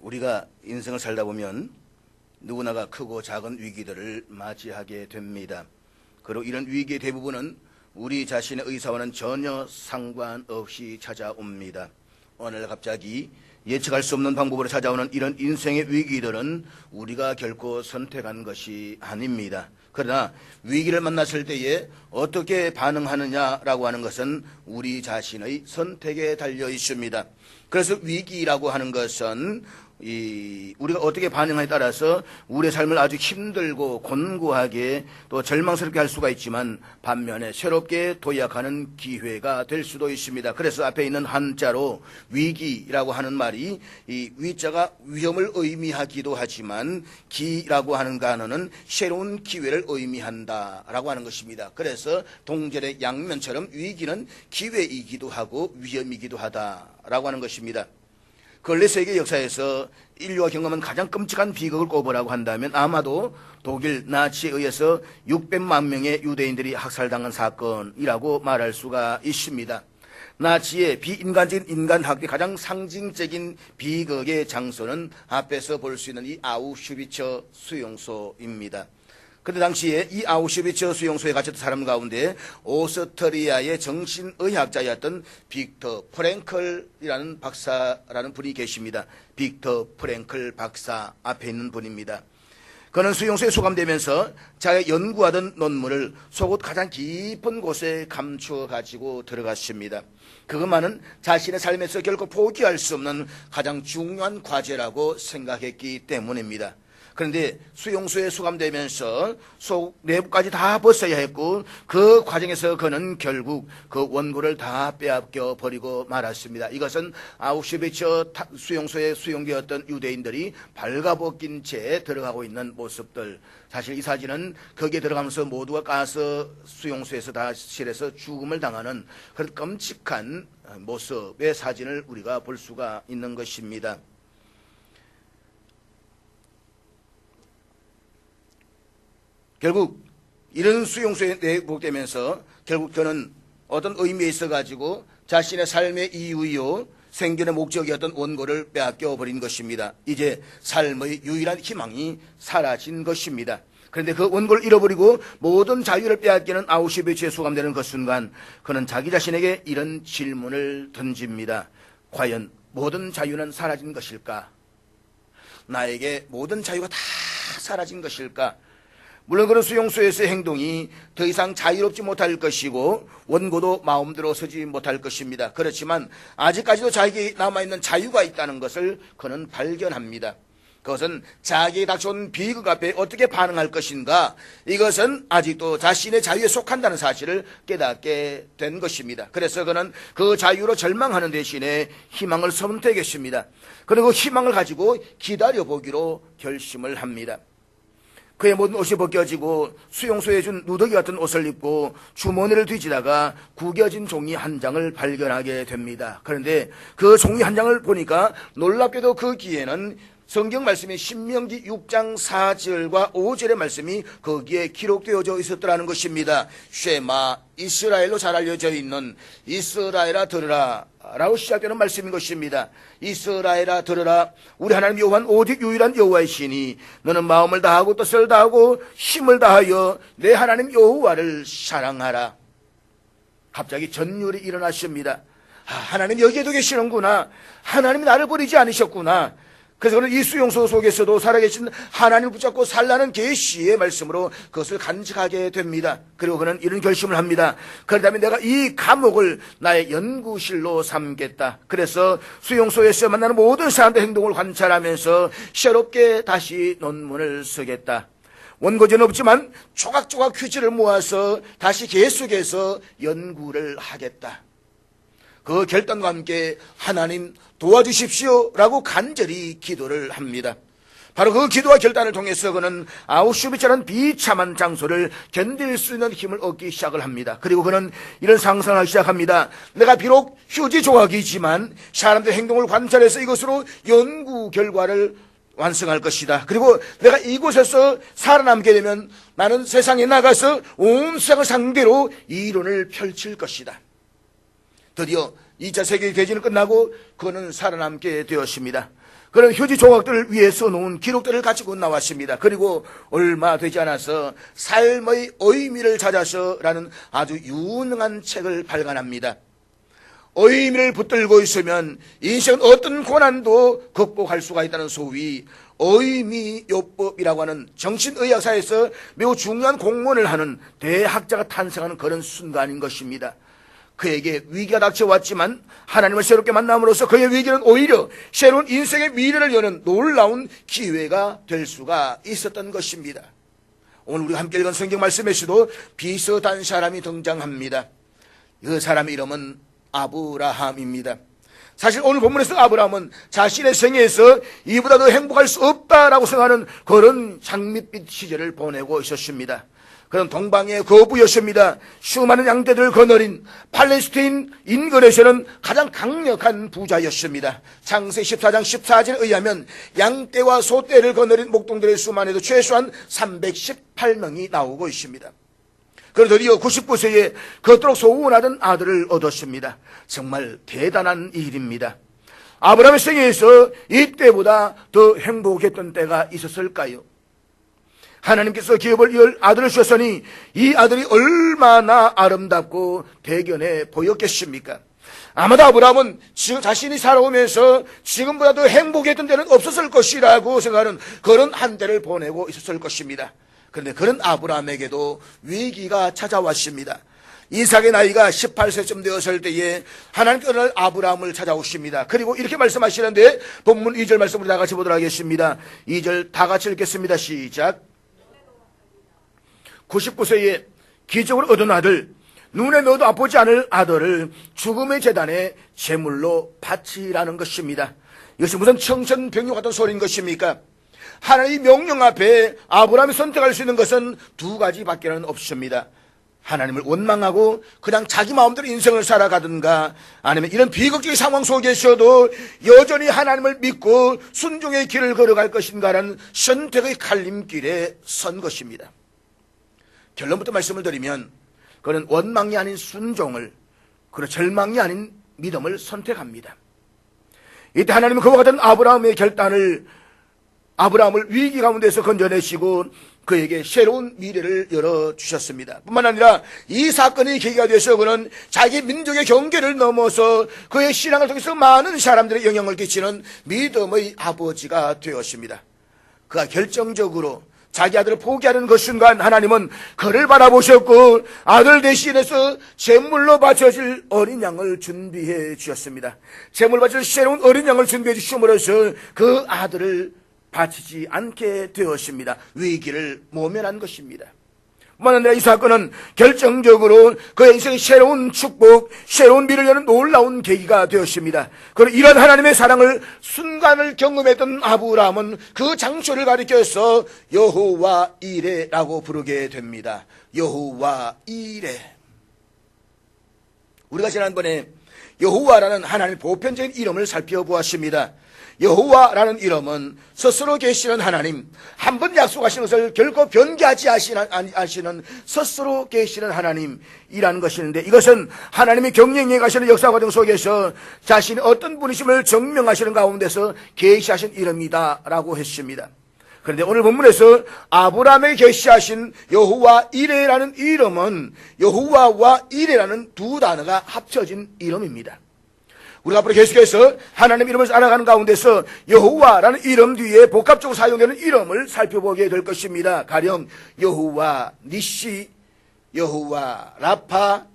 우리가 인생을 살다 보면 누구나가 크고 작은 위기들을 맞이하게 됩니다. 그리고 이런 위기의 대부분은 우리 자신의 의사와는 전혀 상관없이 찾아옵니다. 어느 날 갑자기 예측할 수 없는 방법으로 찾아오는 이런 인생의 위기들은 우리가 결코 선택한 것이 아닙니다. 그러나 위기를 만났을 때에 어떻게 반응하느냐라고 하는 것은 우리 자신의 선택에 달려 있습니다. 그래서 위기라고 하는 것은 우리가 어떻게 반응하에 따라서 우리의 삶을 아주 힘들고 곤고하게 또 절망스럽게 할 수가 있지만 반면에 새롭게 도약하는 기회가 될 수도 있습니다. 그래서 앞에 있는 한자로 위기라고 하는 말이 이 위자가 위험을 의미하기도 하지만 기라고 하는 단어는 새로운 기회를 의미한다라고 하는 것입니다. 그래서 동절의 양면처럼 위기는 기회이기도 하고 위험이기도 하다라고 하는 것입니다. 근래 세계 역사에서 인류가 경험한 가장 끔찍한 비극을 꼽으라고 한다면 아마도 독일 나치에 의해서 600만 명의 유대인들이 학살당한 사건이라고 말할 수가 있습니다. 나치의 비인간적인 인간학대의 가장 상징적인 비극의 장소는 앞에서 볼 수 있는 이 아우슈비츠 수용소입니다. 그때 당시에 이 아우슈비츠 수용소에 갇혔던 사람 가운데 오스트리아의 정신의학자였던 빅터 프랭클이라는 박사라는 분이 계십니다. 빅터 프랭클 박사 앞에 있는 분입니다. 그는 수용소에 수감되면서 자기가 연구하던 논문을 속옷 가장 깊은 곳에 감추어 가지고 들어갔습니다. 그것만은 자신의 삶에서 결코 포기할 수 없는 가장 중요한 과제라고 생각했기 때문입니다. 그런데 수용소에 수감되면서 속 내부까지 다 벗어야 했고 그 과정에서 그는 결국 그 원고를 다 빼앗겨 버리고 말았습니다. 이것은 아우슈비츠 수용소에 수용되었던 유대인들이 발가벗긴 채 들어가고 있는 모습들. 사실 이 사진은 거기에 들어가면서 모두가 가스 수용소에서 다 실에서 죽음을 당하는 그런 끔찍한 모습의 사진을 우리가 볼 수가 있는 것입니다. 결국 이런 수용소에 내복되면서 결국 저는 어떤 의미에 있어 가지고 자신의 삶의 이유요 생존의 목적이었던 원고를 빼앗겨 버린 것입니다. 이제 삶의 유일한 희망이 사라진 것입니다. 그런데 그 원고를 잃어버리고 모든 자유를 빼앗기는 아우슈비츠에 수감되는 그 순간 그는 자기 자신에게 이런 질문을 던집니다. 과연 모든 자유는 사라진 것일까? 나에게 모든 자유가 다 사라진 것일까? 물론 그런 수용소에서의 행동이 더 이상 자유롭지 못할 것이고 원고도 마음대로 서지 못할 것입니다. 그렇지만 아직까지도 자기에게 남아있는 자유가 있다는 것을 그는 발견합니다. 그것은 자기에게 닥쳐온 비극 앞에 어떻게 반응할 것인가, 이것은 아직도 자신의 자유에 속한다는 사실을 깨닫게 된 것입니다. 그래서 그는 그 자유로 절망하는 대신에 희망을 선택했습니다. 그리고 그 희망을 가지고 기다려보기로 결심을 합니다. 그의 모든 옷이 벗겨지고 수용소에 준 누더기 같은 옷을 입고 주머니를 뒤지다가 구겨진 종이 한 장을 발견하게 됩니다. 그런데 그 종이 한 장을 보니까 놀랍게도 거기에는 성경 말씀이 신명기 6장 4절과 5절의 말씀이 거기에 기록되어져 있었더라는 것입니다. 쉐마, 이스라엘로 잘 알려져 있는 이스라엘아 들으라 라고 시작되는 말씀인 것입니다. 이스라엘아 들으라, 우리 하나님 여호와는 오직 유일한 여호와이시니 너는 마음을 다하고 뜻을 다하고 힘을 다하여 내 하나님 여호와를 사랑하라. 갑자기 전율이 일어나십니다. 하나님 여기에도 계시는구나. 하나님이 나를 버리지 않으셨구나. 그래서 그는 이 수용소 속에서도 살아계신 하나님을 붙잡고 살라는 계시의 말씀으로 그것을 간직하게 됩니다. 그리고 그는 이런 결심을 합니다. 그렇다면 내가 이 감옥을 나의 연구실로 삼겠다. 그래서 수용소에서 만나는 모든 사람들의 행동을 관찰하면서 새롭게 다시 논문을 쓰겠다. 원고지는 없지만 조각조각 퀴즈를 모아서 다시 계속해서 연구를 하겠다. 그 결단과 함께 하나님 도와주십시오 라고 간절히 기도를 합니다. 바로 그 기도와 결단을 통해서 그는 아우슈비츠라는 비참한 장소를 견딜 수 있는 힘을 얻기 시작을 합니다. 그리고 그는 이런 상상을 시작합니다. 내가 비록 휴지 조각이지만 사람들의 행동을 관찰해서 이것으로 연구 결과를 완성할 것이다. 그리고 내가 이곳에서 살아남게 되면 나는 세상에 나가서 온 세상을 상대로 이론을 펼칠 것이다. 드디어 2차 세계대전이 끝나고 그는 살아남게 되었습니다. 그런 휴지 조각들을 위해 써놓은 기록들을 가지고 나왔습니다. 그리고 얼마 되지 않아서 삶의 의미를 찾아서라는 아주 유능한 책을 발간합니다. 의미를 붙들고 있으면 인생은 어떤 고난도 극복할 수가 있다는 소위 의미요법이라고 하는 정신의학사에서 매우 중요한 공헌을 하는 대학자가 탄생하는 그런 순간인 것입니다. 그에게 위기가 닥쳐왔지만 하나님을 새롭게 만남으로써 그의 위기는 오히려 새로운 인생의 미래를 여는 놀라운 기회가 될 수가 있었던 것입니다. 오늘 우리가 함께 읽은 성경 말씀에서도 비슷한 사람이 등장합니다. 그 사람의 이름은 아브라함입니다. 사실 오늘 본문에서 아브라함은 자신의 생애에서 이보다 더 행복할 수 없다라고 생각하는 그런 장밋빛 시절을 보내고 있었습니다. 그런 동방의 거부였습니다. 수많은 양떼들을 거느린 팔레스타인 인근에서는 가장 강력한 부자였습니다. 창세 14장 14절에 의하면 양떼와 소떼를 거느린 목동들의 수만 해도 최소한 318명이 나오고 있습니다. 그리고 드디어 99세에 그토록 소원하던 아들을 얻었습니다. 정말 대단한 일입니다. 아브라함의 생애에서 이때보다 더 행복했던 때가 있었을까요? 하나님께서 기업을 이을 아들을 주셨으니 이 아들이 얼마나 아름답고 대견해 보였겠습니까? 아마도 아브라함은 지금 자신이 살아오면서 지금보다 더 행복했던 때는 없었을 것이라고 생각하는 그런 한 때를 보내고 있었을 것입니다. 그런데 그런 아브라함에게도 위기가 찾아왔습니다. 이삭의 나이가 18세쯤 되었을 때에 하나님께서 아브라함을 찾아오십니다. 그리고 이렇게 말씀하시는데 본문 2절 말씀으로 다 같이 보도록 하겠습니다. 2절 다 같이 읽겠습니다. 시작. 99세에 기적으로 얻은 아들, 눈에 넣어도 아프지 않을 아들을 죽음의 제단에 제물로 바치라는 것입니다. 이것이 무슨 청천벽력 같은 소리인 것입니까? 하나님의 명령 앞에 아브라함이 선택할 수 있는 것은 두 가지밖에는 없습니다. 하나님을 원망하고 그냥 자기 마음대로 인생을 살아가든가, 아니면 이런 비극적인 상황 속에서도 여전히 하나님을 믿고 순종의 길을 걸어갈 것인가라는 선택의 갈림길에 선 것입니다. 결론부터 말씀을 드리면 그는 원망이 아닌 순종을, 그리고 절망이 아닌 믿음을 선택합니다. 이때 하나님은 그와 같은 아브라함의 결단을, 아브라함을 위기 가운데서 건져내시고 그에게 새로운 미래를 열어주셨습니다. 뿐만 아니라 이 사건이 계기가 돼서 그는 자기 민족의 경계를 넘어서 그의 신앙을 통해서 많은 사람들의 영향을 끼치는 믿음의 아버지가 되었습니다. 그가 결정적으로 자기 아들을 포기하는 그 순간 하나님은 그를 바라보셨고 아들 대신해서 제물로 바쳐질 어린 양을 준비해 주셨습니다. 제물로 바칠 새로운 어린 양을 준비해 주심으로써 그 아들을 바치지 않게 되었습니다. 위기를 모면한 것입니다. 뿐만 아니라 이 사건은 결정적으로 그의 인생의 새로운 축복, 새로운 미래를 여는 놀라운 계기가 되었습니다. 그리고 이런 하나님의 사랑을 순간을 경험했던 아브라함은 그 장소를 가리켜서 여호와 이레라고 부르게 됩니다. 여호와 이레. 우리가 지난번에 여호와라는 하나님의 보편적인 이름을 살펴보았습니다. 여호와라는 이름은 스스로 계시는 하나님, 한 번 약속하신 것을 결코 변개하지 아시는 스스로 계시는 하나님이라는 것이는데, 이것은 하나님이 경영해 가시는 역사 과정 속에서 자신이 어떤 분이심을 증명하시는 가운데서 계시하신 이름이다라고 했습니다. 그런데 오늘 본문에서 아브라함에게 계시하신 여호와 이레라는 이름은 여호와와 이레라는 두 단어가 합쳐진 이름입니다. 우리가 앞으로 계속해서 하나님 이름을 알아가는 가운데서 여호와라는 이름 뒤에 복합적으로 사용되는 이름을 살펴보게 될 것입니다. 가령 여호와 니시, 여호와 라파,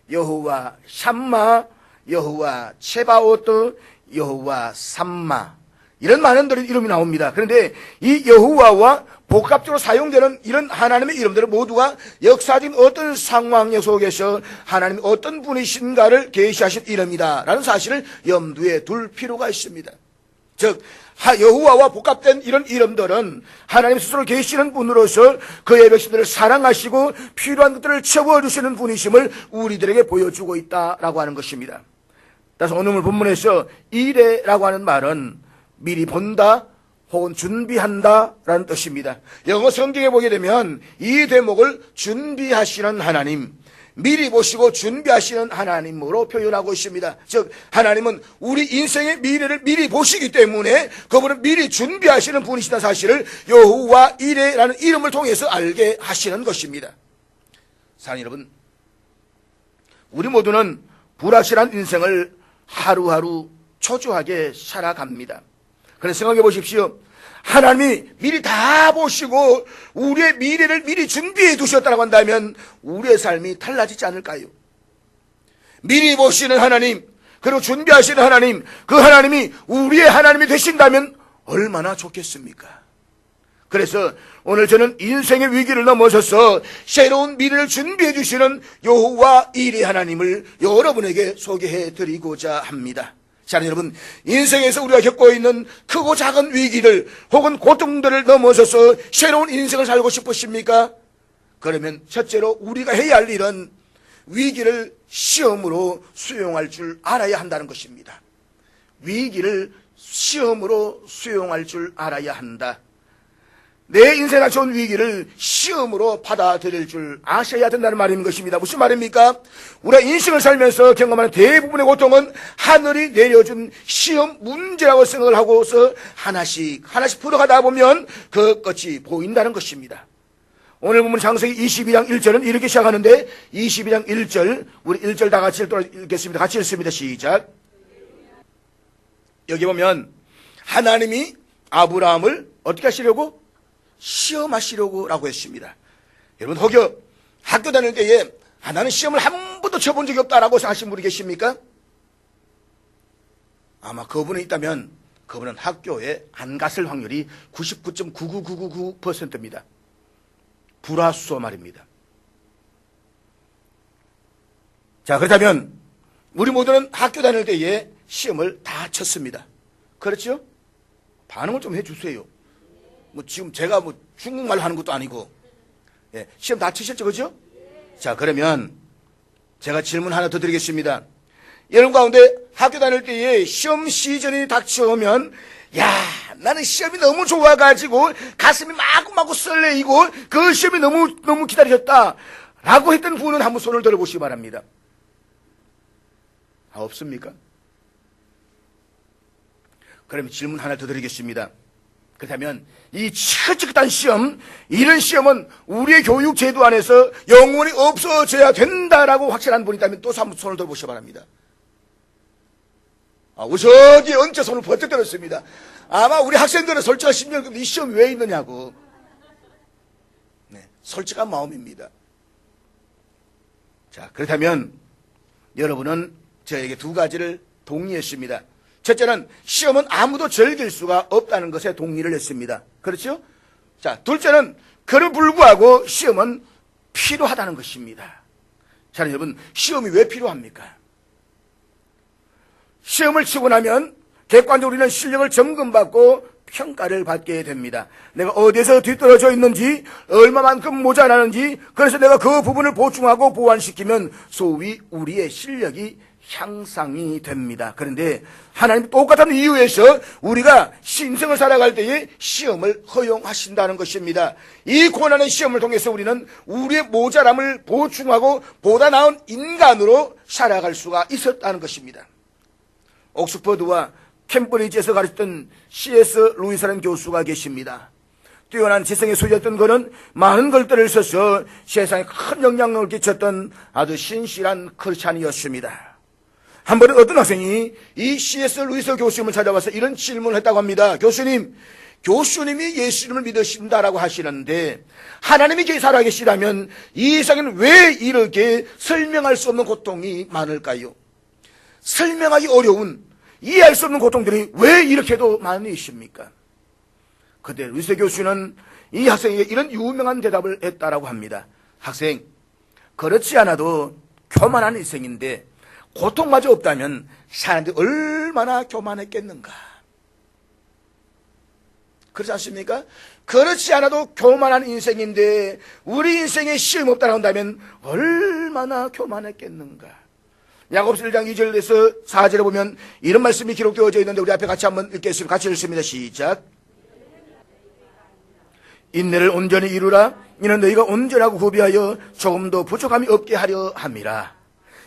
여호와 샴마, 여호와 체바오트, 여호와 삼마, 이런 많은 이름이 나옵니다. 그런데 이 여호와와 복합적으로 사용되는 이런 하나님의 이름들은 모두가 역사적인 어떤 상황 속에서 하나님이 어떤 분이신가를 계시하신 이름이다라는 사실을 염두에 둘 필요가 있습니다. 즉 여호와와 복합된 이런 이름들은 하나님 스스로 계시는 분으로서 그의 백성들을 사랑하시고 필요한 것들을 채워주시는 분이심을 우리들에게 보여주고 있다라고 하는 것입니다. 따라서 오늘 본문에서 이레라고 하는 말은 미리 본다 혹은 준비한다 라는 뜻입니다. 영어 성경에 보게 되면 이 대목을 준비하시는 하나님, 미리 보시고 준비하시는 하나님으로 표현하고 있습니다. 즉 하나님은 우리 인생의 미래를 미리 보시기 때문에 그분은 미리 준비하시는 분이시다 사실을 여호와 이레라는 이름을 통해서 알게 하시는 것입니다. 사랑하는 여러분, 우리 모두는 불확실한 인생을 하루하루 초조하게 살아갑니다. 그래서 생각해 보십시오. 하나님이 미리 다 보시고 우리의 미래를 미리 준비해 두셨다고 한다면 우리의 삶이 달라지지 않을까요? 미리 보시는 하나님, 그리고 준비하시는 하나님, 그 하나님이 우리의 하나님이 되신다면 얼마나 좋겠습니까? 그래서 오늘 저는 인생의 위기를 넘어서서 새로운 미래를 준비해 주시는 여호와 이레 하나님을 여러분에게 소개해 드리고자 합니다. 자, 여러분, 인생에서 우리가 겪고 있는 크고 작은 위기를 혹은 고통들을 넘어서서 새로운 인생을 살고 싶으십니까? 그러면 첫째로 우리가 해야 할 일은 위기를 시험으로 수용할 줄 알아야 한다는 것입니다. 위기를 시험으로 수용할 줄 알아야 한다. 내 인생에 닥쳐온 위기를 시험으로 받아들일 줄 아셔야 된다는 말인 것입니다. 무슨 말입니까? 우리가 인생을 살면서 경험하는 대부분의 고통은 하늘이 내려준 시험 문제라고 생각을 하고서 하나씩 풀어가다 보면 그 끝이 보인다는 것입니다. 오늘 보면 창세기 22장 1절은 이렇게 시작하는데 22장 1절, 우리 1절 다 같이 읽겠습니다. 같이 읽습니다. 시작. 여기 보면 하나님이 아브라함을 어떻게 하시려고? 시험하시려고 라고 했습니다. 여러분, 혹여 학교 다닐 때에 나는 시험을 한 번도 쳐본 적이 없다라고 생각하시는 분이 계십니까? 아마 그분이 있다면 그분은 학교에 안 갔을 확률이 99.99999%입니다. 불화수소 말입니다. 자, 그렇다면 우리 모두는 학교 다닐 때에 시험을 다 쳤습니다. 그렇죠? 반응을 좀 해주세요. 지금 제가 중국말 하는 것도 아니고, 예, 시험 다 치셨죠, 그죠? 자, 그러면 제가 질문 하나 더 드리겠습니다. 여러분 가운데 학교 다닐 때에 시험 시즌이 닥쳐오면, 야, 나는 시험이 너무 좋아가지고 가슴이 마구마구 설레이고 그 시험이 너무 기다리셨다 라고 했던 분은 한번 손을 들어보시기 바랍니다. 없습니까? 그러면 질문 하나 더 드리겠습니다. 그렇다면 이 치긋치긋한 시험, 이런 시험은 우리의 교육 제도 안에서 영원히 없어져야 된다라고 확신한 분이 있다면 또 한번 손을 들어보시기 바랍니다. 저기 언제 손을 번쩍 들었습니다. 아마 우리 학생들은 솔직한 심정, 이 시험이 왜 있느냐고. 네, 솔직한 마음입니다. 자, 그렇다면 여러분은 저에게 두 가지를 동의했습니다. 첫째는 시험은 아무도 즐길 수가 없다는 것에 동의를 했습니다. 그렇죠? 자, 둘째는 그를 불구하고 시험은 필요하다는 것입니다. 자, 여러분, 시험이 왜 필요합니까? 시험을 치고 나면 객관적으로 우리는 실력을 점검받고 평가를 받게 됩니다. 내가 어디에서 뒤떨어져 있는지, 얼마만큼 모자라는지, 그래서 내가 그 부분을 보충하고 보완시키면 소위 우리의 실력이 향상이 됩니다. 그런데 하나님 똑같은 이유에서 우리가 신생을 살아갈 때에 시험을 허용하신다는 것입니다. 이 고난의 시험을 통해서 우리는 우리의 모자람을 보충하고 보다 나은 인간으로 살아갈 수가 있었다는 것입니다. 옥스퍼드와 캠브리지에서 가르쳤던 C.S. 루이스라는 교수가 계십니다. 뛰어난 지성의 소유였던 그는 많은 글들을 써서 세상에 큰 영향력을 끼쳤던 아주 신실한 크리스찬이었습니다. 한 번은 어떤 학생이 이 C.S. 루이스 교수님을 찾아와서 이런 질문을 했다고 합니다. 교수님이 예수님을 믿으신다라고 하시는데 하나님이 살아계시다면 이 세상에는 왜 이렇게 설명할 수 없는 고통이 많을까요? 설명하기 어려운, 이해할 수 없는 고통들이 왜 이렇게도 많으십니까? 그때 루이스 교수는 이 학생에게 이런 유명한 대답을 했다라고 합니다. 학생, 그렇지 않아도 교만한 인생인데 고통마저 없다면 사람들이 얼마나 교만했겠는가. 그렇지 않습니까? 그렇지 않아도 교만한 인생인데 우리 인생에 시험이 없다고 한다면 얼마나 교만했겠는가. 야고보서 1장 2절에서 4절에 보면 이런 말씀이 기록되어져 있는데 우리 앞에 같이 한번 읽겠습니다. 같이 읽습니다. 시작. 인내를 온전히 이루라. 이는 너희가 온전하고 구비하여 조금도 부족함이 없게 하려 함이라.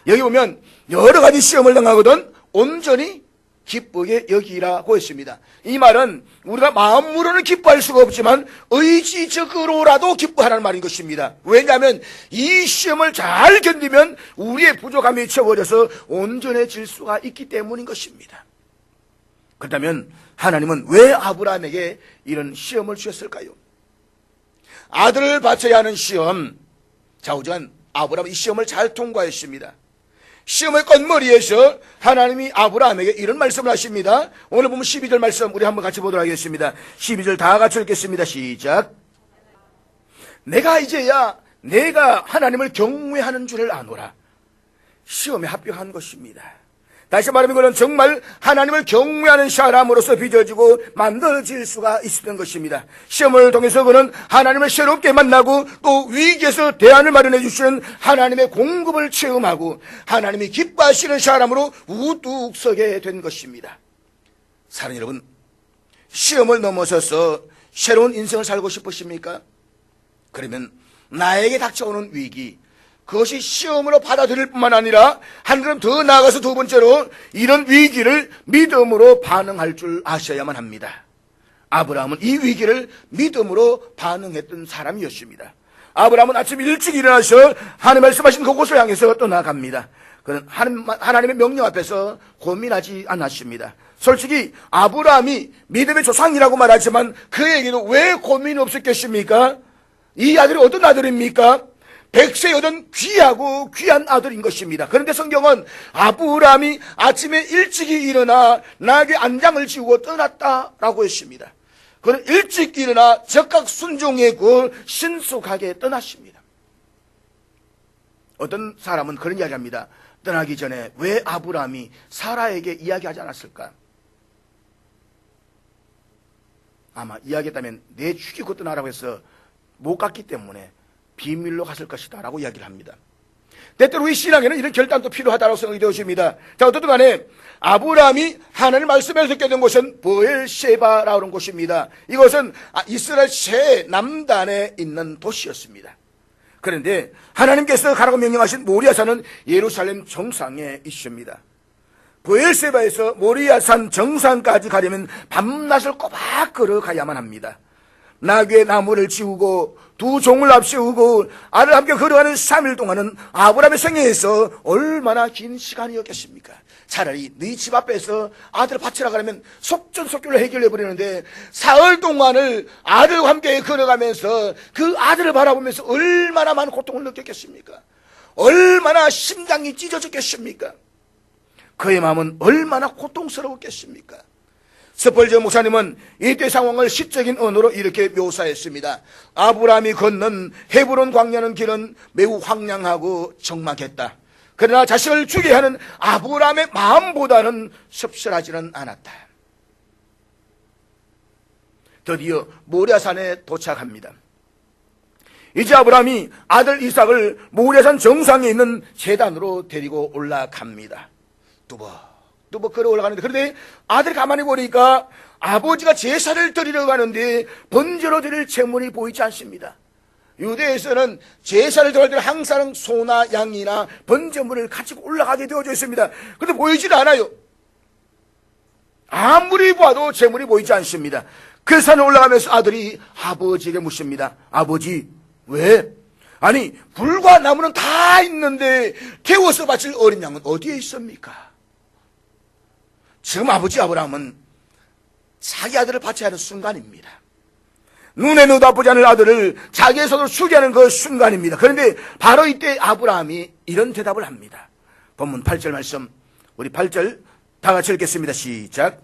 여기 보면 여러 가지 시험을 당하거든 온전히 기쁘게 여기라고 했습니다. 이 말은 우리가 마음으로는 기뻐할 수가 없지만 의지적으로라도 기뻐하라는 말인 것입니다. 왜냐하면 이 시험을 잘 견디면 우리의 부족함이 채워져서 온전해질 수가 있기 때문인 것입니다. 그렇다면 하나님은 왜 아브라함에게 이런 시험을 주셨을까요? 아들을 바쳐야 하는 시험. 좌우지간 아브라함은 이 시험을 잘 통과했습니다. 시험의 끝머리에서 하나님이 아브라함에게 이런 말씀을 하십니다. 오늘 보면 12절 말씀 우리 한번 같이 보도록 하겠습니다. 12절 다 같이 읽겠습니다. 시작. 내가 이제야 내가 하나님을 경외하는 줄을 아노라. 시험에 합격한 것입니다. 다시 말하면 이거는 정말 하나님을 경외하는 사람으로서 빚어지고 만들어질 수가 있었던 것입니다. 시험을 통해서 그는 하나님을 새롭게 만나고 또 위기에서 대안을 마련해 주시는 하나님의 공급을 체험하고 하나님이 기뻐하시는 사람으로 우뚝 서게 된 것입니다. 사랑하는 여러분, 시험을 넘어서서 새로운 인생을 살고 싶으십니까? 그러면 나에게 닥쳐오는 위기, 그것이 시험으로 받아들일 뿐만 아니라 한 걸음 더 나아가서 두 번째로 이런 위기를 믿음으로 반응할 줄 아셔야만 합니다. 아브라함은 이 위기를 믿음으로 반응했던 사람이었습니다. 아브라함은 아침 일찍 일어나서 하나님 말씀하신 그곳을 향해서 떠나갑니다. 그는 하나님의 명령 앞에서 고민하지 않았습니다. 솔직히 아브라함이 믿음의 조상이라고 말하지만 그에게도 왜 고민이 없었겠습니까? 이 아들이 어떤 아들입니까? 100세 여든 귀하고 귀한 아들인 것입니다. 그런데 성경은 아브라함이 아침에 일찍이 일어나 나귀 안장을 지우고 떠났다라고 했습니다. 그는 일찍 일어나 적각 순종의 그 신속하게 떠났습니다. 어떤 사람은 그런 이야기합니다. 떠나기 전에 왜 아브라함이 사라에게 이야기하지 않았을까? 아마 이야기했다면 내 죽이고 떠나라고 해서 못 갔기 때문에 비밀로 갔을 것이다 라고 이야기를 합니다. 때때로 이 신앙에는 이런 결단도 필요하다고 생각이 되어집니다. 자, 어떻든 간에 아브라함이 하나님 말씀을 듣게 된 곳은 브엘세바라는 곳입니다. 이것은 이스라엘 최남단에 있는 도시였습니다. 그런데 하나님께서 가라고 명령하신 모리아산은 예루살렘 정상에 있습니다. 브엘세바에서 모리아산 정상까지 가려면 밤낮을 꼬박 걸어가야만 합니다. 나귀의 나무를 지우고 두 종을 앞세우고 아들 함께 걸어가는 3일 동안은 아브라함의 생애에서 얼마나 긴 시간이었겠습니까? 차라리 네 집 앞에서 아들을 바치라 그러면 속전속결로 해결해버리는데 사흘 동안을 아들과 함께 걸어가면서 그 아들을 바라보면서 얼마나 많은 고통을 느꼈겠습니까? 얼마나 심장이 찢어졌겠습니까? 그의 마음은 얼마나 고통스러웠겠습니까? 스펄전 목사님은 이때 상황을 시적인 언어로 이렇게 묘사했습니다. 아브라함이 걷는 헤브론 광야는 길은 매우 황량하고 적막했다. 그러나 자식을 주게 하는 아브라함의 마음보다는 섭섭하지는 않았다. 드디어 모리아산에 도착합니다. 이제 아브라함이 아들 이삭을 모리아산 정상에 있는 제단으로 데리고 올라갑니다. 뚜벅 걸어 올라가는데, 그런데 아들이 가만히 보니까 아버지가 제사를 드리러 가는데 번제로 드릴 제물이 보이지 않습니다. 유대에서는 제사를 드릴 때 항상 소나 양이나 번제물을 가지고 올라가게 되어져 있습니다. 그런데 보이질 않아요. 아무리 봐도 제물이 보이지 않습니다. 그 산에 올라가면서 아들이 아버지에게 묻습니다. 아버지, 왜? 아니, 불과 나무는 다 있는데 태워서 바칠 어린 양은 어디에 있습니까? 지금 아버지 아브라함은 자기 아들을 바쳐야 하는 순간입니다. 눈에 넣어도 아프지 않을 아들을 자기의 손으로 죽게 하는 그 순간입니다. 그런데 바로 이때 아브라함이 이런 대답을 합니다. 본문 8절 말씀, 우리 8절 다 같이 읽겠습니다. 시작.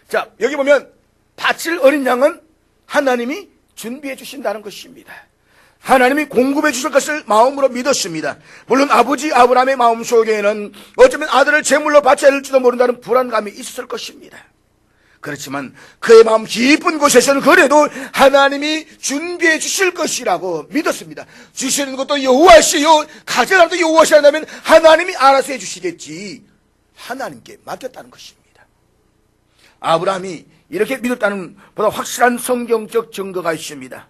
자, 여기 보면 바칠 어린 양은 하나님이 준비해 주신다는 것입니다. 하나님이 공급해 주실 것을 마음으로 믿었습니다. 물론 아버지 아브라함의 마음속에는 어쩌면 아들을 제물로 바쳐야 할지도 모른다는 불안감이 있었을 것입니다. 그렇지만 그의 마음 깊은 곳에서는 그래도 하나님이 준비해 주실 것이라고 믿었습니다. 주시는 것도 여호와시요 가져가는 것도 여호와시 한다면 하나님이 알아서 해 주시겠지, 하나님께 맡겼다는 것입니다. 아브라함이 이렇게 믿었다는 보다 확실한 성경적 증거가 있습니다.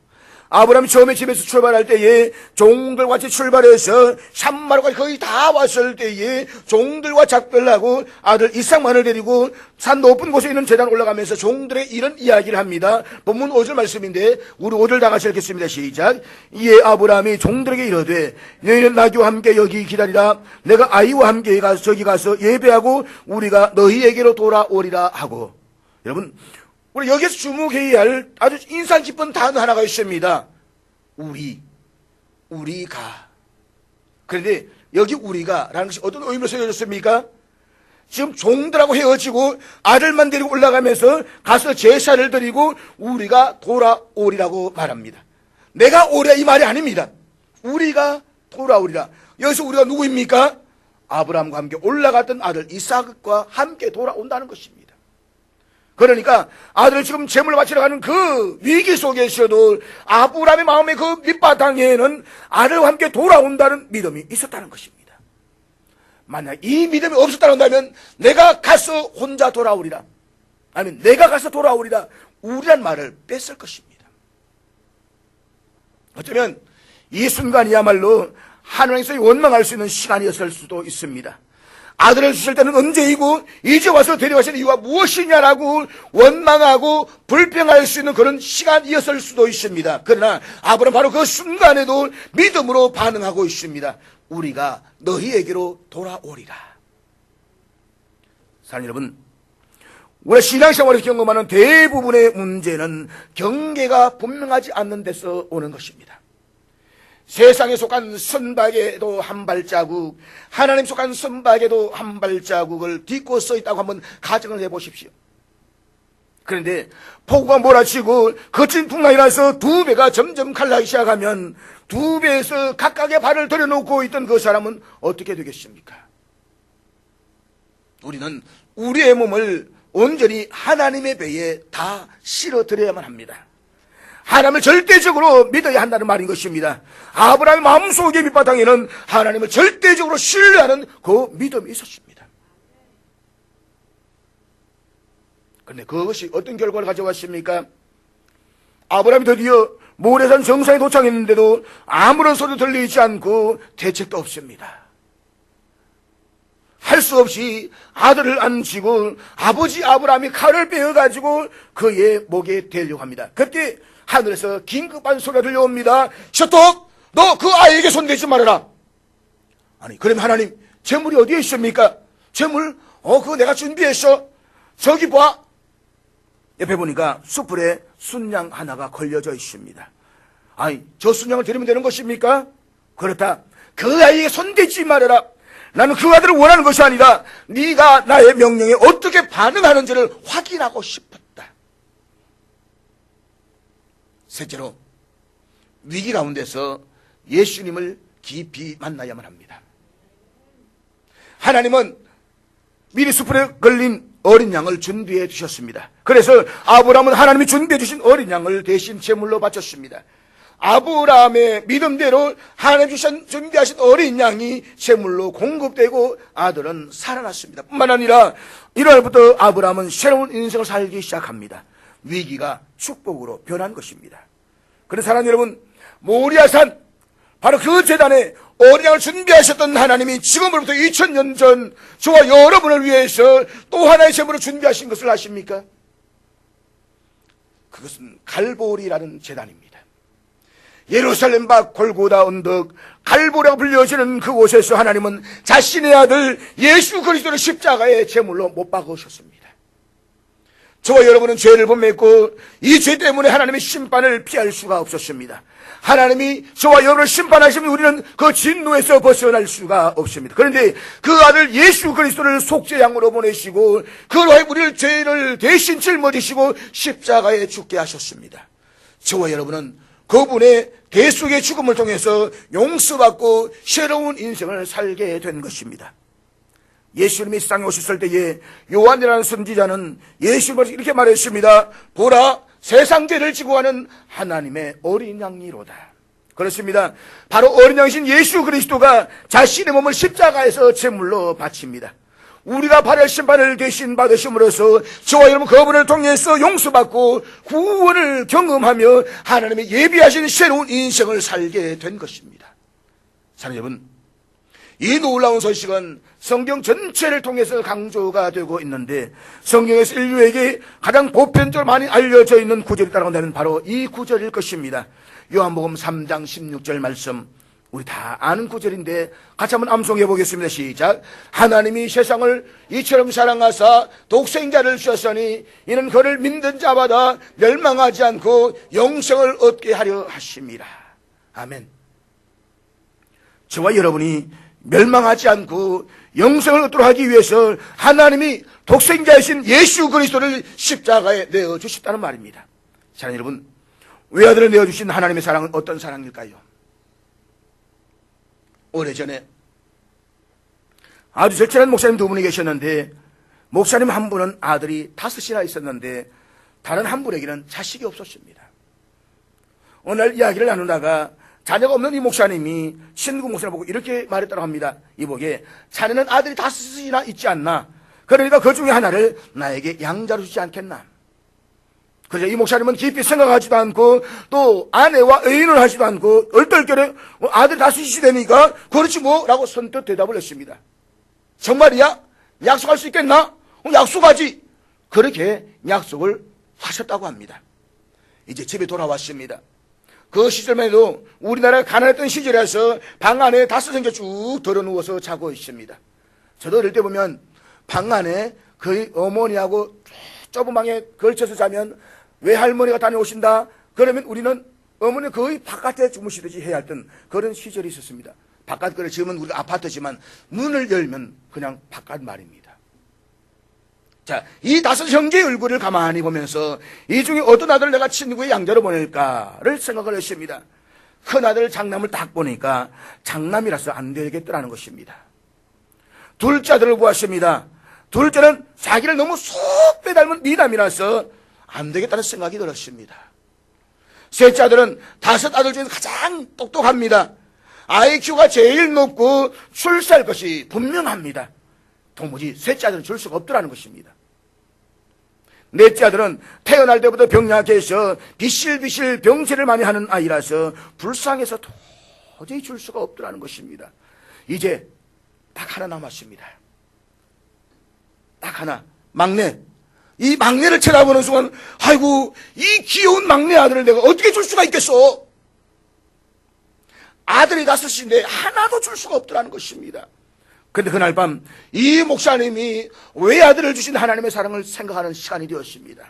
아브라함이 처음에 집에서 출발할 때에 종들과 같이 출발해서 산마루까지 거의 다 왔을 때에 종들과 작별하고 아들 이삭만을 데리고 산 높은 곳에 있는 제단 올라가면서 종들의 이런 이야기를 합니다. 본문 5절 말씀인데 우리 5절 다 같이 읽겠습니다. 시작. 이에 아브라함이 종들에게 이르되 너희는 나귀와 함께 여기 기다리라. 내가 아이와 함께 저기 가서 예배하고 우리가 너희에게로 돌아오리라 하고. 여러분, 우리 여기서 주목해야 할 아주 인상 깊은 단어 하나가 있습니다. 우리가. 그런데 여기 우리가 라는 것이 어떤 의미로 쓰여졌습니까? 지금 종들하고 헤어지고 아들만 데리고 올라가면서 가서 제사를 드리고 우리가 돌아오리라고 말합니다. 내가 오랴 이 말이 아닙니다. 우리가 돌아오리라. 여기서 우리가 누구입니까? 아브라함과 함께 올라갔던 아들 이삭과 함께 돌아온다는 것입니다. 그러니까 아들을 지금 제물로 바치러 가는 그 위기 속에서도 아브라함의 마음의 그 밑바탕에는 아들과 함께 돌아온다는 믿음이 있었다는 것입니다. 만약 이 믿음이 없었다 한다면 내가 가서 혼자 돌아오리라, 아니면 내가 가서 돌아오리라, 우리란 말을 뺐을 것입니다. 어쩌면 이 순간이야말로 하나님께서 원망할 수 있는 시간이었을 수도 있습니다. 아들을 주실 때는 언제이고 이제 와서 데려가시는 이유가 무엇이냐라고 원망하고 불평할 수 있는 그런 시간이었을 수도 있습니다. 그러나 아브라함은 바로 그 순간에도 믿음으로 반응하고 있습니다. 우리가 너희에게로 돌아오리라. 사랑하는 여러분, 우리 신앙생활에서 경험하는 대부분의 문제는 경계가 분명하지 않는 데서 오는 것입니다. 세상에 속한 선박에도 한 발자국, 하나님 속한 선박에도 한 발자국을 딛고 서 있다고 한번 가정을 해보십시오. 그런데 폭우가 몰아치고 거친 풍랑이 나서 두 배가 점점 갈라지기 시작하면 두 배에서 각각의 발을 들여놓고 있던 그 사람은 어떻게 되겠습니까? 우리는 우리의 몸을 온전히 하나님의 배에 다 실어드려야만 합니다. 하나님을 절대적으로 믿어야 한다는 말인 것입니다. 아브라함의 마음속의 밑바탕에는 하나님을 절대적으로 신뢰하는 그 믿음이 있었습니다. 그런데 그것이 어떤 결과를 가져왔습니까? 아브라함이 드디어 모래산 정상에 도착했는데도 아무런 소리도 들리지 않고 대책도 없습니다. 할 수 없이 아들을 안치고 아버지 아브라함이 칼을 빼어가지고 그의 목에 대려고 합니다. 그때 하늘에서 긴급한 소리가 들려옵니다. 셔떡, 너 그 아이에게 손대지 말아라. 아니, 그럼 하나님, 재물이 어디에 있습니까? 재물? 그거 내가 준비했어. 저기 봐. 옆에 보니까 숯불에 순양 하나가 걸려져 있습니다. 아니, 저 순양을 드리면 되는 것입니까? 그렇다. 그 아이에게 손대지 말아라. 나는 그 아들을 원하는 것이 아니라 네가 나의 명령에 어떻게 반응하는지를 확인하고 싶었다. 셋째로, 위기 가운데서 예수님을 깊이 만나야만 합니다. 하나님은 미리 숯불에 걸린 어린 양을 준비해 주셨습니다. 그래서 아브라함은 하나님이 준비해 주신 어린 양을 대신 제물로 바쳤습니다. 아브라함의 믿음대로 하나님 준비하신 어린 양이 제물로 공급되고 아들은 살아났습니다. 뿐만 아니라 이날부터 아브라함은 새로운 인생을 살기 시작합니다. 위기가 축복으로 변한 것입니다. 그래서 사랑하는 여러분, 모리아산, 바로 그 제단에 어린 양을 준비하셨던 하나님이 지금으로부터 2000년 전 저와 여러분을 위해서 또 하나의 제물을 준비하신 것을 아십니까? 그것은 갈보리라는 제단입니다. 예루살렘 밖 골고다 언덕 갈보리라고 불려지는 그곳에서 하나님은 자신의 아들 예수 그리스도를 십자가의 제물로 못 박으셨습니다. 저와 여러분은 죄를 범했고 이 죄 때문에 하나님의 심판을 피할 수가 없었습니다. 하나님이 저와 여러분을 심판하시면 우리는 그 진노에서 벗어날 수가 없습니다. 그런데 그 아들 예수 그리스도를 속죄양으로 보내시고 그로 하여 우리를 죄를 대신 짊어지시고 십자가에 죽게 하셨습니다. 저와 여러분은 그분의 대속의 죽음을 통해서 용서받고 새로운 인생을 살게 된 것입니다. 예수님이 이 땅에 오셨을 때에 요한이라는 선지자는 예수님을 이렇게 말했습니다. 보라, 세상 죄를 지고 가는 하나님의 어린 양이로다. 그렇습니다. 바로 어린 양이신 예수 그리스도가 자신의 몸을 십자가에서 제물로 바칩니다. 우리가 발할 심판을 대신 받으심으로써 저와 여러분 그분을 통해서 용서받고 구원을 경험하며 하나님의 예비하신 새로운 인생을 살게 된 것입니다. 사랑하는 여러분, 이 놀라운 소식은 성경 전체를 통해서 강조가 되고 있는데, 성경에서 인류에게 가장 보편적으로 많이 알려져 있는 구절이 따라고 하는 바로 이 구절일 것입니다. 요한복음 3장 16절 말씀, 우리 다 아는 구절인데 같이 한번 암송해 보겠습니다. 시작. 하나님이 세상을 이처럼 사랑하사 독생자를 주셨으니 이는 그를 믿는 자마다 멸망하지 않고 영생을 얻게 하려 하심이라. 아멘. 저와 여러분이 멸망하지 않고 영생을 얻도록 하기 위해서 하나님이 독생자이신 예수 그리스도를 십자가에 내어주셨다는 말입니다. 사랑하는 여러분, 외아들을 내어주신 하나님의 사랑은 어떤 사랑일까요? 오래전에 아주 절친한 목사님 두 분이 계셨는데, 목사님 한 분은 아들이 5이나 있었는데 다른 한 분에게는 자식이 없었습니다. 어느 날 이야기를 나누다가 자녀가 없는 이 목사님이 친구 목사를 보고 이렇게 말했다고 합니다. 이보게, 자네는 아들이 5이나 있지 않나? 그러니까 그 중에 하나를 나에게 양자로 주지 않겠나? 그래서 이 목사님은 깊이 생각하지도 않고 또 아내와 의논을 하지도 않고 얼떨결에 아들이 5이 되니까 그렇지 뭐 라고 선뜻 대답을 했습니다. 정말이야? 약속할 수 있겠나? 약속하지. 그렇게 약속을 하셨다고 합니다. 이제 집에 돌아왔습니다. 그 시절만 해도 우리나라가 가난했던 시절에서 방 안에 5성겨 쭉 들어누워서 자고 있습니다. 저도 어릴 때 보면 방 안에 거의 어머니하고 좁은 방에 걸쳐서 자면 외할머니가 다녀오신다 그러면 우리는 어머니 거의 바깥에 주무시듯이 해야 했던 그런 시절이 있었습니다. 바깥거를 지으면 우리가 아파트지만 문을 열면 그냥 바깥 말입니다. 자, 이 5 형제의 얼굴을 가만히 보면서 이 중에 어떤 아들을 내가 친구의 양자로 보낼까를 생각을 했습니다. 큰 아들 장남을 딱 보니까 장남이라서 안 되겠더라는 것입니다. 둘째 아들을 보았습니다. 둘째는 자기를 너무 쏙 빼닮은 미남이라서 안 되겠다는 생각이 들었습니다. 셋째 아들은 5 아들 중에서 가장 똑똑합니다. IQ가 제일 높고 출세할 것이 분명합니다. 도무지 셋째 아들은 줄 수가 없더라는 것입니다. 넷째 아들은 태어날 때부터 병약해서 비실비실 병세를 많이 하는 아이라서 불쌍해서 도저히 줄 수가 없더라는 것입니다. 이제 딱 하나 남았습니다. 딱 하나, 막내. 이 막내를 쳐다보는 순간, 아이고, 이 귀여운 막내 아들을 내가 어떻게 줄 수가 있겠어? 아들이 5인데 하나도 줄 수가 없더라는 것입니다. 그런데 그날 밤 이 목사님이 외아들을 주신 하나님의 사랑을 생각하는 시간이 되었습니다.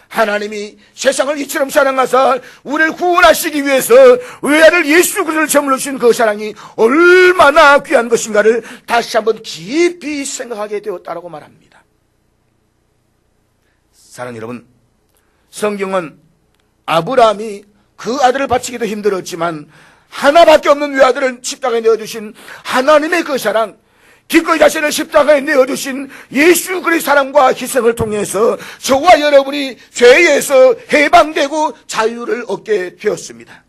하나님이 세상을 이처럼 사랑하사 우리를 구원하시기 위해서 외아들 예수 그리스도를 제물로 주신 그 사랑이 얼마나 귀한 것인가를 다시 한번 깊이 생각하게 되었다라고 말합니다. 사랑하는 여러분, 성경은 아브라함이 그 아들을 바치기도 힘들었지만 하나밖에 없는 외아들을 십자가에 내어주신 하나님의 그 사랑, 기꺼이 자신을 십자가에 내어주신 예수 그리스도의 사랑과 희생을 통해서 저와 여러분이 죄에서 해방되고 자유를 얻게 되었습니다.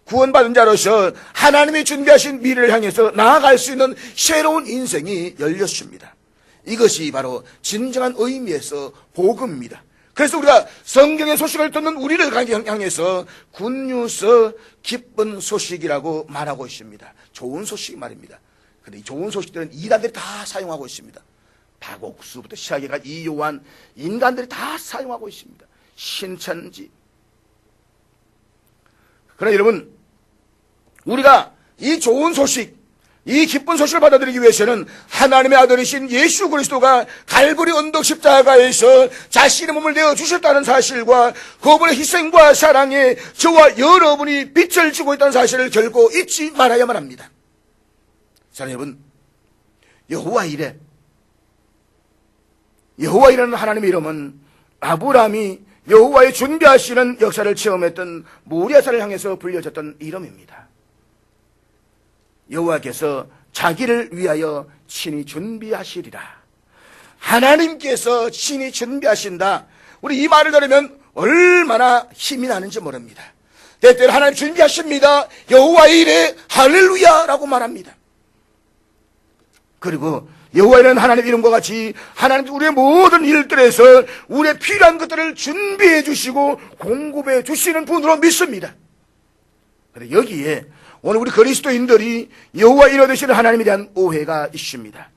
구원받은 자로서 하나님이 준비하신 미래를 향해서 나아갈 수 있는 새로운 인생이 열렸습니다. 이것이 바로 진정한 의미에서 복음입니다. 그래서 우리가 성경의 소식을 듣는 우리를 향해서 굿뉴스, 기쁜 소식이라고 말하고 있습니다. 좋은 소식 말입니다. 그런데 이 좋은 소식들은 이단들이 다 사용하고 있습니다. 박옥수부터 시작해가 이요한, 인간들이 다 사용하고 있습니다. 신천지. 그러나 여러분, 우리가 이 좋은 소식, 이 기쁜 소식을 받아들이기 위해서는 하나님의 아들이신 예수 그리스도가 갈보리 언덕 십자가에서 자신의 몸을 내어주셨다는 사실과 그분의 희생과 사랑에 저와 여러분이 빛을 주고 있다는 사실을 결코 잊지 말아야만 합니다. 자, 여러분, 여호와이레, 여호와이라는 하나님의 이름은 아브라함이 여호와의 준비하시는 역사를 체험했던 모리아산을 향해서 불려졌던 이름입니다. 여호와께서 자기를 위하여 친히 준비하시리라. 하나님께서 친히 준비하신다. 우리 이 말을 들으면 얼마나 힘이 나는지 모릅니다. 때때로 하나님 준비하십니다. 여호와의 일에 할렐루야라고 말합니다. 그리고 여호와는 하나님 이름과 같이 하나님 우리의 모든 일들에서 우리의 필요한 것들을 준비해 주시고 공급해 주시는 분으로 믿습니다. 그런데 여기에 오늘 우리 그리스도인들이 여호와 이래 되시는 하나님에 대한 오해가 있습니다.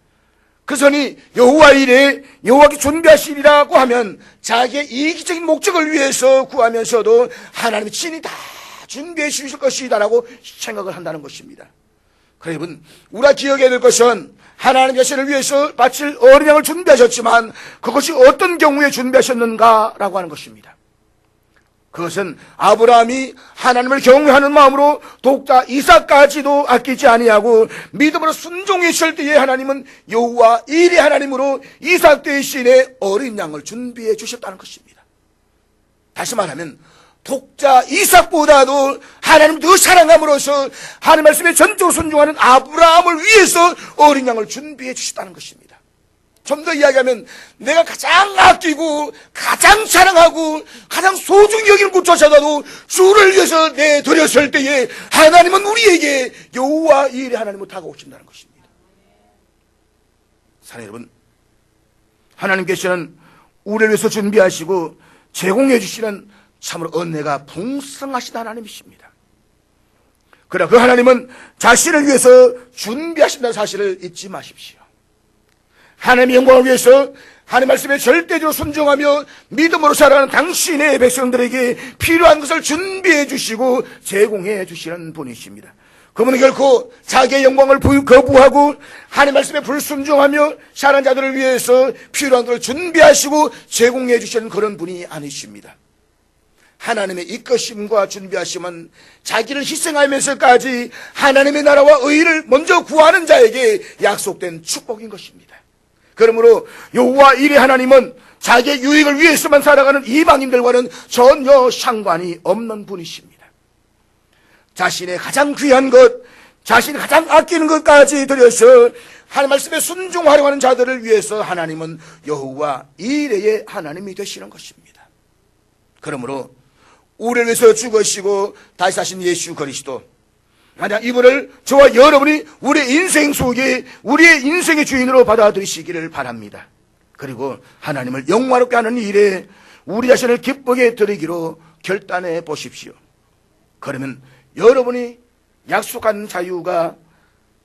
그러니 여호와 이래 여호와께 준비하시리라고 하면 자기의 이기적인 목적을 위해서 구하면서도 하나님이 친히 다 준비해 주실 것이다라고 생각을 한다는 것입니다. 그래 여러분, 우리가 기억해야 될 것은 하나님 자신을 위해서 바칠 어린 양을 준비하셨지만 그것이 어떤 경우에 준비하셨는가라고 하는 것입니다. 그것은 아브라함이 하나님을 경외하는 마음으로 독자 이삭까지도 아끼지 아니하고 믿음으로 순종했을 때에 하나님은 여호와 일의 하나님으로 이삭 대신에 어린 양을 준비해 주셨다는 것입니다. 다시 말하면 독자 이삭보다도 하나님 더 사랑함으로써 하나님 말씀에 전적으로 순종하는 아브라함을 위해서 어린 양을 준비해 주셨다는 것입니다. 좀 더 이야기하면 내가 가장 아끼고 가장 사랑하고 가장 소중히 여기는 것조차도 주를 위해서 내드렸을 때에 하나님은 우리에게 여호와 일의 하나님으로 다가오신다는 것입니다. 사랑하는 여러분, 하나님께서는 우리를 위해서 준비하시고 제공해 주시는 참으로 은혜가 풍성하신 하나님이십니다. 그러나 그 하나님은 자신을 위해서 준비하신다는 사실을 잊지 마십시오. 하나님의 영광을 위해서 하나님 말씀에 절대적으로 순종하며 믿음으로 살아가는 당신의 백성들에게 필요한 것을 준비해 주시고 제공해 주시는 분이십니다. 그분은 결코 자기의 영광을 거부하고 하나님 말씀에 불순종하며 살아가는 자들을 위해서 필요한 것을 준비하시고 제공해 주시는 그런 분이 아니십니다. 하나님의 이끄심과 준비하심은 자기를 희생하면서까지 하나님의 나라와 의를 먼저 구하는 자에게 약속된 축복인 것입니다. 그러므로 여호와 일의 하나님은 자기의 유익을 위해서만 살아가는 이방인들과는 전혀 상관이 없는 분이십니다. 자신의 가장 귀한 것, 자신이 가장 아끼는 것까지 들여서 하나님 말씀에 순종하려고 하는 자들을 위해서 하나님은 여호와 일의 하나님이 되시는 것입니다. 그러므로 우리를 위해서 죽으시고 다시 사신 예수 그리스도, 만약 이분을 저와 여러분이 우리의 인생 속에 우리의 인생의 주인으로 받아들이시기를 바랍니다. 그리고 하나님을 영화롭게 하는 일에 우리 자신을 기쁘게 드리기로 결단해 보십시오. 그러면 여러분이 약속한 자유가,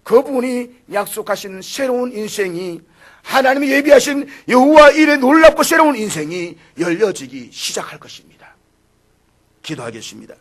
그분이 약속하신 새로운 인생이, 하나님이 예비하신 여호와 일의 놀랍고 새로운 인생이 열려지기 시작할 것입니다. 기도하겠습니다.